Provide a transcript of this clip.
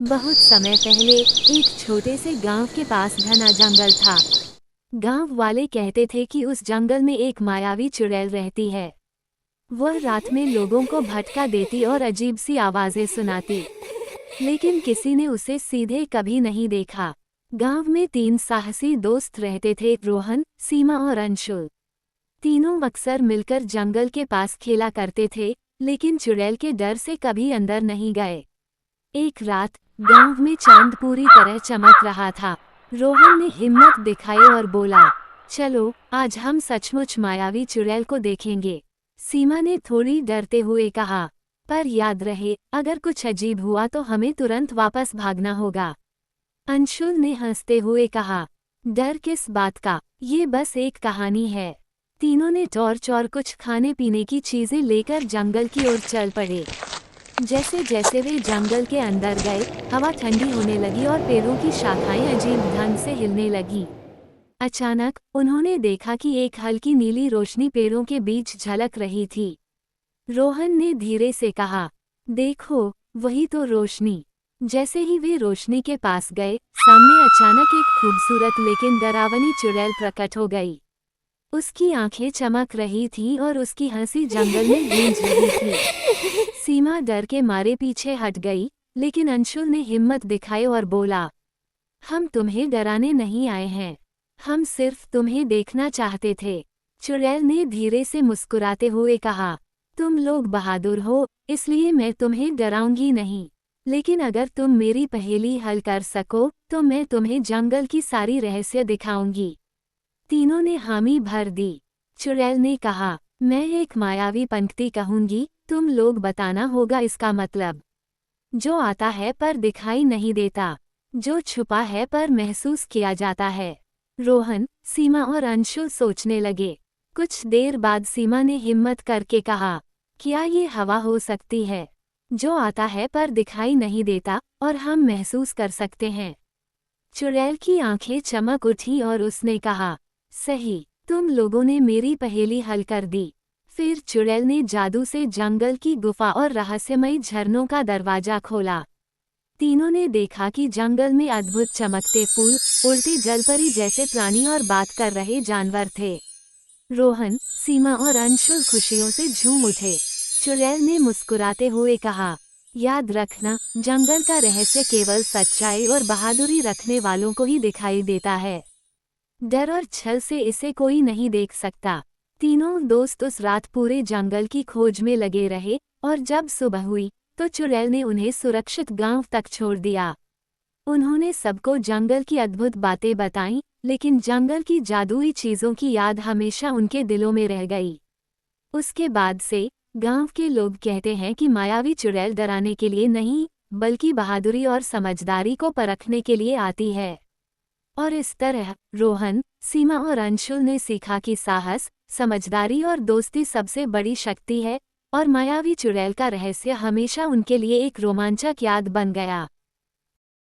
बहुत समय पहले एक छोटे से गांव के पास घना जंगल था। गांव वाले कहते थे कि उस जंगल में एक मायावी चुड़ैल रहती है। वह रात में लोगों को भटका देती और अजीब सी आवाजें सुनाती, लेकिन किसी ने उसे सीधे कभी नहीं देखा। गांव में 3 साहसी दोस्त रहते थे, रोहन, सीमा और अंशुल। तीनों अक्सर मिलकर जंगल के पास खेला करते थे, लेकिन चुड़ैल के डर से कभी अंदर नहीं गए। एक रात गांव में चांद पूरी तरह चमक रहा था। रोहन ने हिम्मत दिखाई और बोला, चलो आज हम सचमुच मायावी चुड़ैल को देखेंगे। सीमा ने थोड़ी डरते हुए कहा, पर याद रहे अगर कुछ अजीब हुआ तो हमें तुरंत वापस भागना होगा। अंशुल ने हंसते हुए कहा, डर किस बात का, ये बस एक कहानी है। तीनों ने टॉर्च और कुछ खाने पीने की चीजें लेकर जंगल की ओर चल पड़े। जैसे जैसे वे जंगल के अंदर गए, हवा ठंडी होने लगी और पेड़ों की शाखाएं अजीब ढंग से हिलने लगीं। अचानक उन्होंने देखा कि एक हल्की नीली रोशनी पेड़ों के बीच झलक रही थी। रोहन ने धीरे से कहा, देखो, वही तो रोशनी। जैसे ही वे रोशनी के पास गए, सामने अचानक एक खूबसूरत लेकिन डरावनी चुड़ैल प्रकट हो गई। उसकी आंखें चमक रही थीं और उसकी हंसी जंगल में गूंज रही थी। सीमा डर के मारे पीछे हट गई, लेकिन अंशुल ने हिम्मत दिखाई और बोला, हम तुम्हें डराने नहीं आए हैं, हम सिर्फ तुम्हें देखना चाहते थे। चुड़ैल ने धीरे से मुस्कुराते हुए कहा, तुम लोग बहादुर हो, इसलिए मैं तुम्हें डराऊंगी नहीं। लेकिन अगर तुम मेरी पहेली हल कर सको तो मैं तुम्हें जंगल की सारी रहस्य दिखाऊंगी। तीनों ने हामी भर दी। चुड़ैल ने कहा, मैं एक मायावी पंक्ति कहूंगी, तुम लोग बताना होगा इसका मतलब। जो आता है पर दिखाई नहीं देता, जो छुपा है पर महसूस किया जाता है। रोहन, सीमा और अंशुल सोचने लगे। कुछ देर बाद सीमा ने हिम्मत करके कहा, क्या ये हवा हो सकती है, जो आता है पर दिखाई नहीं देता और हम महसूस कर सकते हैं? चुड़ैल की आंखें चमक उठी और उसने कहा, सही, तुम लोगों ने मेरी पहेली हल कर दी। फिर चुड़ैल ने जादू से जंगल की गुफा और रहस्यमयी झरनों का दरवाजा खोला। तीनों ने देखा कि जंगल में अद्भुत चमकते फूल, उड़ती जलपरी जैसे प्राणी और बात कर रहे जानवर थे। रोहन, सीमा और अंशुल खुशियों से झूम उठे। चुड़ैल ने मुस्कुराते हुए कहा, याद रखना, जंगल का रहस्य केवल सच्चाई और बहादुरी रखने वालों को ही दिखाई देता है। डर और छल से इसे कोई नहीं देख सकता। तीनों दोस्त उस रात पूरे जंगल की खोज में लगे रहे और जब सुबह हुई तो चुड़ैल ने उन्हें सुरक्षित गांव तक छोड़ दिया। उन्होंने सबको जंगल की अद्भुत बातें बताईं, लेकिन जंगल की जादुई चीजों की याद हमेशा उनके दिलों में रह गई। उसके बाद से गांव के लोग कहते हैं कि मायावी चुड़ैल डराने के लिए नहीं, बल्कि बहादुरी और समझदारी को परखने के लिए आती है। और इस तरह रोहन, सीमा और अंशुल ने सीखा कि साहस, समझदारी और दोस्ती सबसे बड़ी शक्ति है, और मायावी चुड़ैल का रहस्य हमेशा उनके लिए एक रोमांचक याद बन गया।